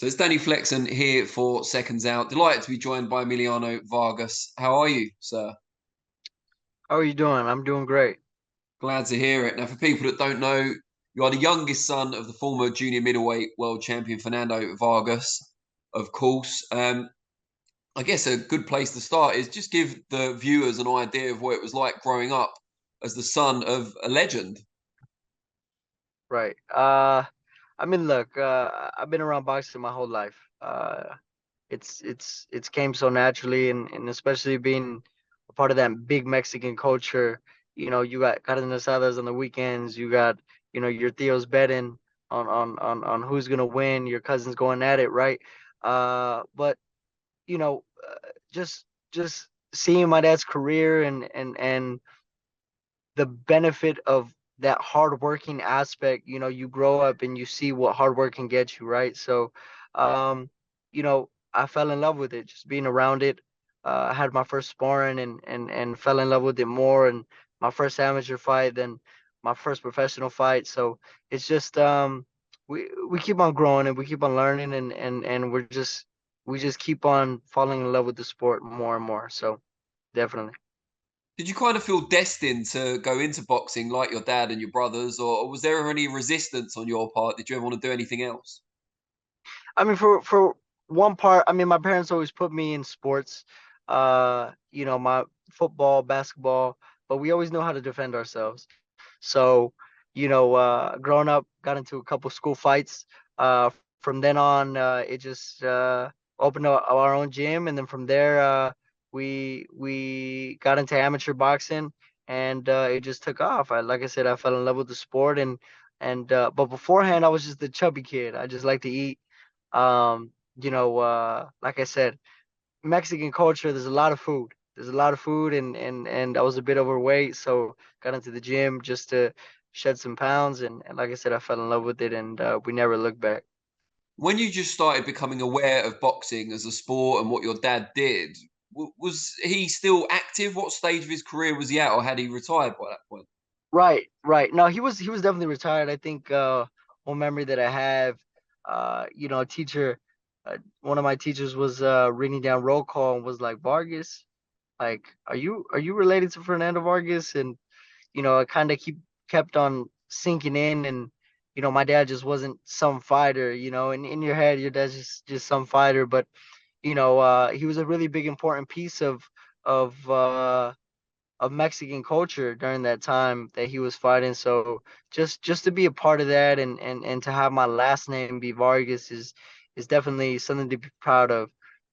So it's Danny Flexen here for Seconds Out. Delighted to be joined by Emiliano Vargas. How are you, sir? How are you doing? I'm doing great. Glad to hear it. Now, for people that don't know, you are the youngest son of the former junior middleweight world champion Fernando Vargas, of course. I guess a good place to start is just give the viewers an idea of what it was like growing up as the son of a legend. Right. Look, I've been around boxing my whole life. It's came so naturally, and especially being a part of that big Mexican culture. You got carne asadas on the weekends. You got, your Theo's betting on who's gonna win. Your cousins going at it, right? But you know, just seeing my dad's career and the benefit of that hardworking aspect. You grow up and you see what hard work can get you, right? So, um, I fell in love with it, just being around it. I had my first sparring and fell in love with it more, and my first amateur fight, then my first professional fight. So it's just we keep on growing and we keep on learning and we just keep on falling in love with the sport more and more. So definitely. Did you kind of feel destined to go into boxing like your dad and your brothers, or was there ever any resistance on your part? Did you ever want to do anything else? For one part, my parents always put me in sports, my football, basketball, but we always know how to defend ourselves. So, growing up, got into a couple school fights. From then on, it just opened up our own gym, and then from there, we got into amateur boxing, and it just took off. Like I said, I fell in love with the sport, and but beforehand, I was just a chubby kid. I just like to eat. Like I said, Mexican culture, there's a lot of food. There's a lot of food and I was a bit overweight, so got into the gym just to shed some pounds and like I said, I fell in love with it and we never looked back. When you just started becoming aware of boxing as a sport and what your dad did, was he still active? What stage of his career was he at, or had he retired by that point? Right, right. No, he was definitely retired. I think one memory that I have, a teacher, one of my teachers was reading down roll call and was like, Vargas, like, are you related to Fernando Vargas? And it kind of kept on sinking in, and my dad just wasn't some fighter. And in your head, your dad's just some fighter, but he was a really big important piece of uh of Mexican culture during that time that he was fighting. So just to be a part of that and to have my last name be Vargas is definitely something to be proud of.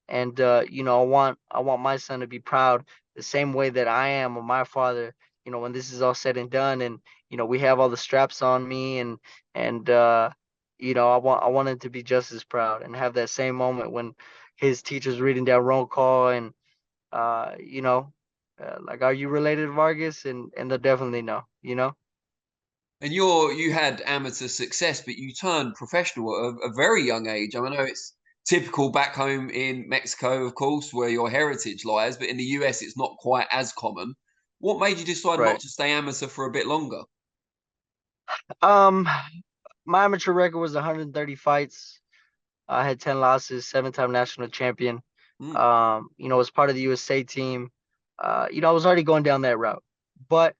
And I want my son to be proud the same way that I am of my father, when this is all said and done and we have all the straps on me and I want him to be just as proud and have that same moment when his teacher's reading down roll call and uh, you know, like, are you related to Vargas? And they'll definitely know. And you had amateur success, but you turned professional at a very young age. I know it's typical back home in Mexico, of course, where your heritage lies, but in the US, it's not quite as common. What made you decide not Right. to stay amateur for a bit longer? Um, my amateur record was 130 fights. I had 10 losses, seven-time national champion. Hmm. Was part of the USA team. I was already going down that route. But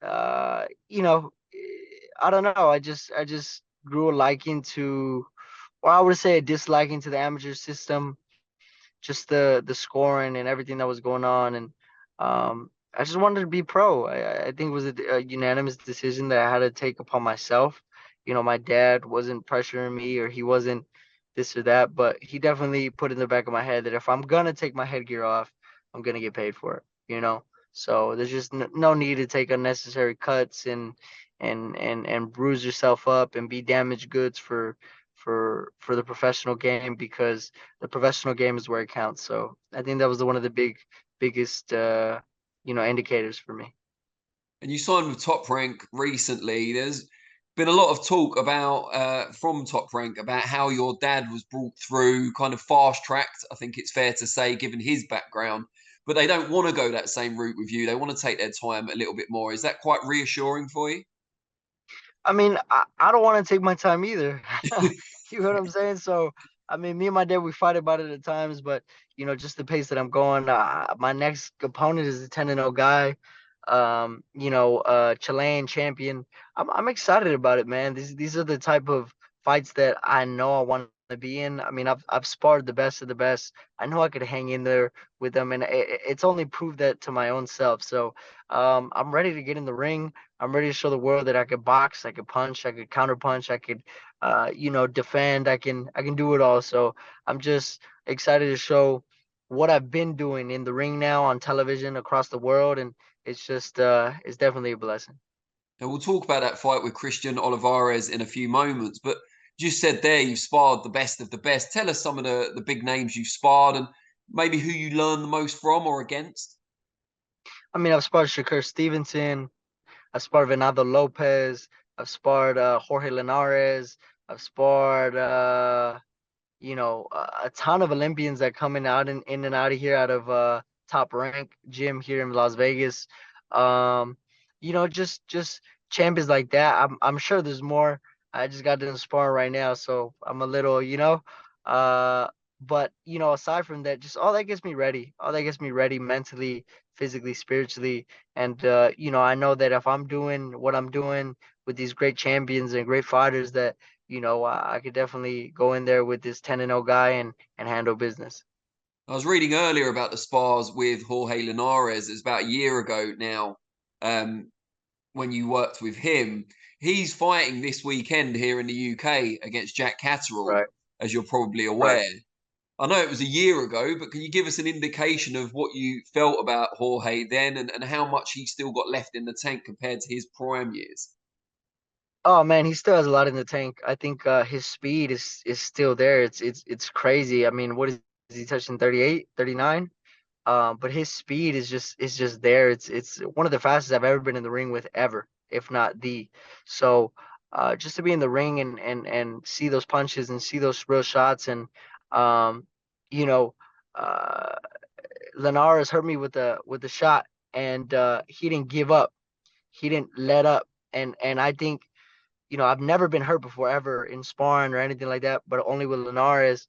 uh, you know, I don't know. I just grew a liking to, or I would say a disliking to the amateur system, just the scoring and everything that was going on, and I just wanted to be pro. I think it was a unanimous decision that I had to take upon myself. My dad wasn't pressuring me or he wasn't this or that, but he definitely put in the back of my head that if I'm gonna take my headgear off, I'm gonna get paid for it. So there's just no need to take unnecessary cuts and bruise yourself up and be damaged goods for the professional game, because the professional game is where it counts. So I think that was one of the biggest indicators for me. And you signed with Top Rank recently. There's been a lot of talk about from Top Rank about how your dad was brought through, kind of fast tracked. I think it's fair to say, given his background. But they don't want to go that same route with you. They want to take their time a little bit more. Is that quite reassuring for you? I don't want to take my time either. You know what I'm saying? So I mean, me and my dad, we fight about it at times, but just the pace that I'm going, my next opponent is a 10-0 guy, Chilean champion. I'm excited about it, man. These are the type of fights that I know I want to be in. I mean, I've sparred the best of the best. I know I could hang in there with them, and it's only proved that to my own self. So, I'm ready to get in the ring. I'm ready to show the world that I could box, I could punch, I could counter punch, I could defend. I can do it all. So I'm just excited to show what I've been doing in the ring now on television across the world, and it's definitely a blessing. And we'll talk about that fight with Christian Olivares in a few moments. But you said there you've sparred the best of the best. Tell us some of the big names you've sparred and maybe who you learned the most from or against. I mean, I've sparred Shakur Stevenson, I've sparred Venado Lopez, I've sparred Jorge Linares, I've sparred a ton of Olympians that coming out in and out of here out of Top Rank gym here in Las Vegas. Um, just champions like that. I'm sure there's more. I just got done sparring right now, so I'm a little, uh, but aside from that, just all that gets me ready. All that gets me ready mentally, physically, spiritually, and I know that if I'm doing what I'm doing with these great champions and great fighters, that I could definitely go in there with this 10-0 guy and handle business. I was reading earlier about the spars with Jorge Linares. It's about a year ago now um, when you worked with him. He's fighting this weekend here in the UK against Jack Catterall, Right, as you're probably right. aware. I know it was a year ago, but can you give us an indication of what you felt about Jorge then and how much he's still got left in the tank compared to his prime years? Oh man, he still has a lot in the tank. I think his speed is still there. It's crazy. I mean, what is he touching 38, 39? But his speed is just there. It's one of the fastest I've ever been in the ring with ever, if not the. So just to be in the ring and see those punches and see those real shots and um you know uh Linares hurt me with the shot, and he didn't give up. He didn't let up. And I think, I've never been hurt before ever in sparring or anything like that, but only with Linares.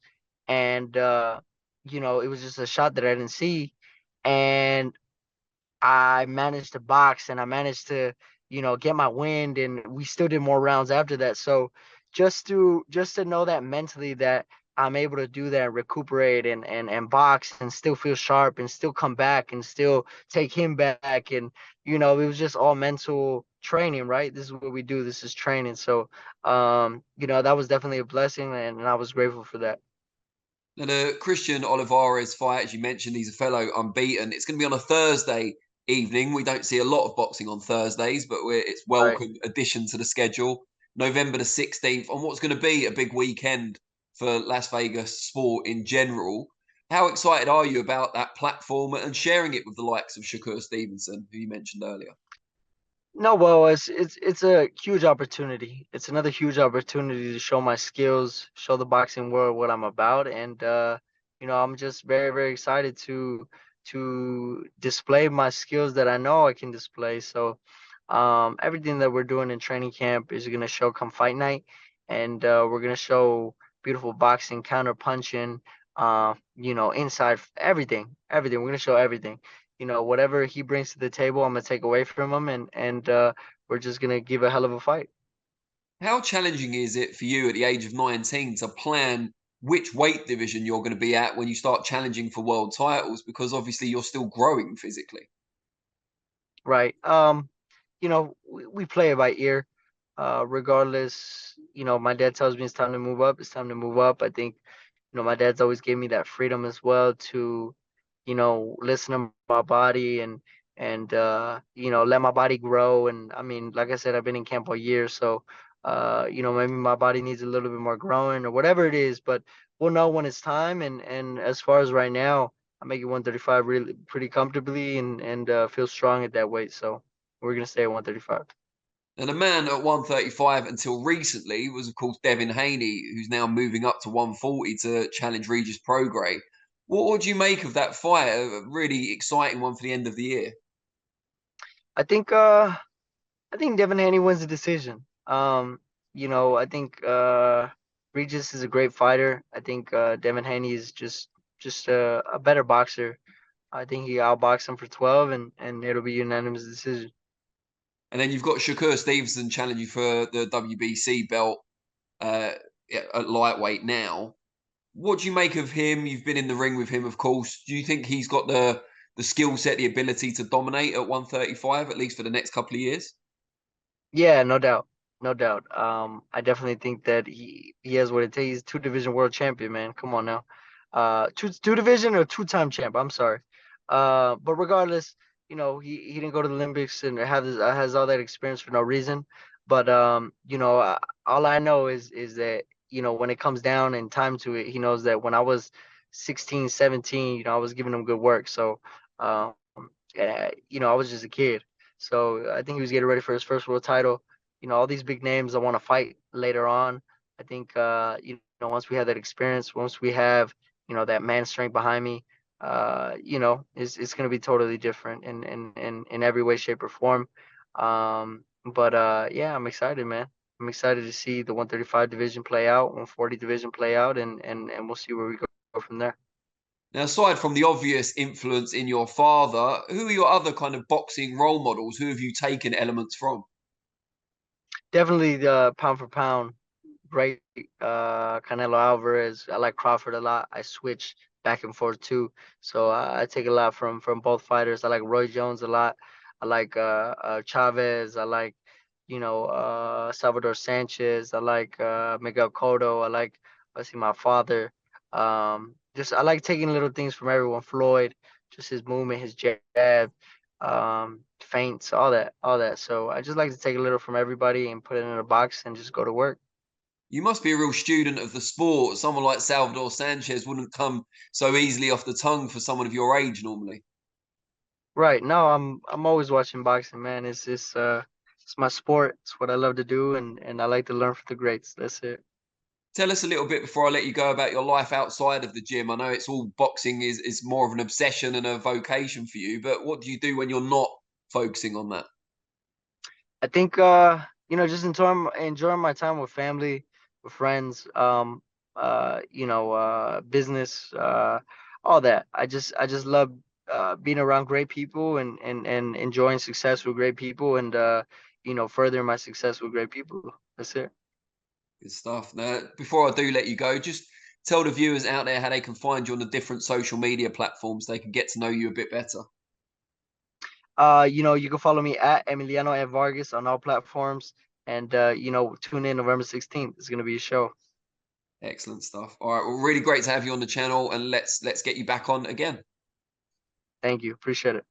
And it was just a shot that I didn't see. And I managed to box and I managed to, get my wind, and we still did more rounds after that. So just to know that mentally that I'm able to do that, recuperate and box and still feel sharp and still come back and still take him back. And, it was just all mental training, right? This is what we do. This is training. So, that was definitely a blessing, and I was grateful for that. Now, the Christian Olivares fight, as you mentioned, he's a fellow unbeaten. It's going to be on a Thursday evening. We don't see a lot of boxing on Thursdays, but it's Right. welcome addition to the schedule. November the 16th on what's going to be a big weekend for Las Vegas sport in general. How excited are you about that platform and sharing it with the likes of Shakur Stevenson, who you mentioned earlier? No, well, it's a huge opportunity. It's another huge opportunity to show my skills, show the boxing world what I'm about, and I'm just very, very excited to display my skills that I know I can display. So, everything that we're doing in training camp is gonna show come fight night, and we're gonna show beautiful boxing, counter punching, inside everything, everything. We're gonna show everything. Whatever he brings to the table, I'm gonna take away from him, and we're just gonna give a hell of a fight. How challenging is it for you at the age of 19 to plan which weight division you're going to be at when you start challenging for world titles? Because obviously you're still growing physically. Right. We play it by ear. Regardless, my dad tells me it's time to move up. It's time to move up. I think, my dad's always gave me that freedom as well to, listen to my body and let my body grow. And I mean, like I said, I've been in camp all year, so maybe my body needs a little bit more growing or whatever it is, but we'll know when it's time. And as far as right now, I'm making 135 really pretty comfortably and feel strong at that weight. So we're gonna stay at 135. And a man at 135 until recently was, of course, Devin Haney, who's now moving up to 140 to challenge Regis Prograis. What do you make of that fight? A really exciting one for the end of the year. I think uh I think Devin Haney wins the decision. I think Regis is a great fighter. I think Devin Haney is just a better boxer. I think he outboxed him for 12, and it'll be unanimous decision. And then you've got Shakur Stevenson challenging for the WBC belt uh, at lightweight now. What do you make of him? You've been in the ring with him, of course. Do you think he's got the skill set, the ability to dominate at 135, at least for the next couple of years? Yeah, no doubt, no doubt. I definitely think that he has what it takes. He's two-division world champion, man. Come on now, two division or two-time champ. I'm sorry, but regardless, he didn't go to the Olympics and has all that experience for no reason. But all I know is that when it comes down and time to it, he knows that when I was 16, 17, I was giving him good work. So, I was just a kid. So I think he was getting ready for his first world title. All these big names I want to fight later on. I think once we have that experience, once we have that man strength behind me, it's gonna be totally different in every way, shape, or form. But yeah, I'm excited, man. I'm excited to see the 135 division play out, 140 division play out, and we'll see where we go from there. Now, aside from the obvious influence in your father, who are your other kind of boxing role models? Who have you taken elements from? Definitely the pound for pound, great. Canelo Alvarez. I like Crawford a lot. I switch back and forth too, so I take a lot from both fighters. I like Roy Jones a lot. I like Chavez. I like Salvador Sanchez. I like Miguel Cotto. I like obviously my father. Just I like taking little things from everyone. Floyd, just his movement, his jab, feints, all that. So I just like to take a little from everybody and put it in a box and just go to work. You must be a real student of the sport. Someone like Salvador Sanchez wouldn't come so easily off the tongue for someone of your age normally. Right. No, I'm always watching boxing, man. It's my sport. It's what I love to do, and I like to learn from the greats. That's it. Tell us a little bit before I let you go about your life outside of the gym. I know it's all boxing is more of an obsession and a vocation for you, but what do you do when you're not focusing on that? I think just enjoying my time with family, with friends, business, all that. I just love being around great people and enjoying success with great people and furthering my success with great people. That's it. Good stuff. Now, before I do let you go, just tell the viewers out there how they can find you on the different social media platforms. They can get to know you a bit better. You can follow me at Emiliano Vargas on all platforms. And tune in November 16th. It's gonna be a show. Excellent stuff. All right. Well, really great to have you on the channel, and let's get you back on again. Thank you. Appreciate it.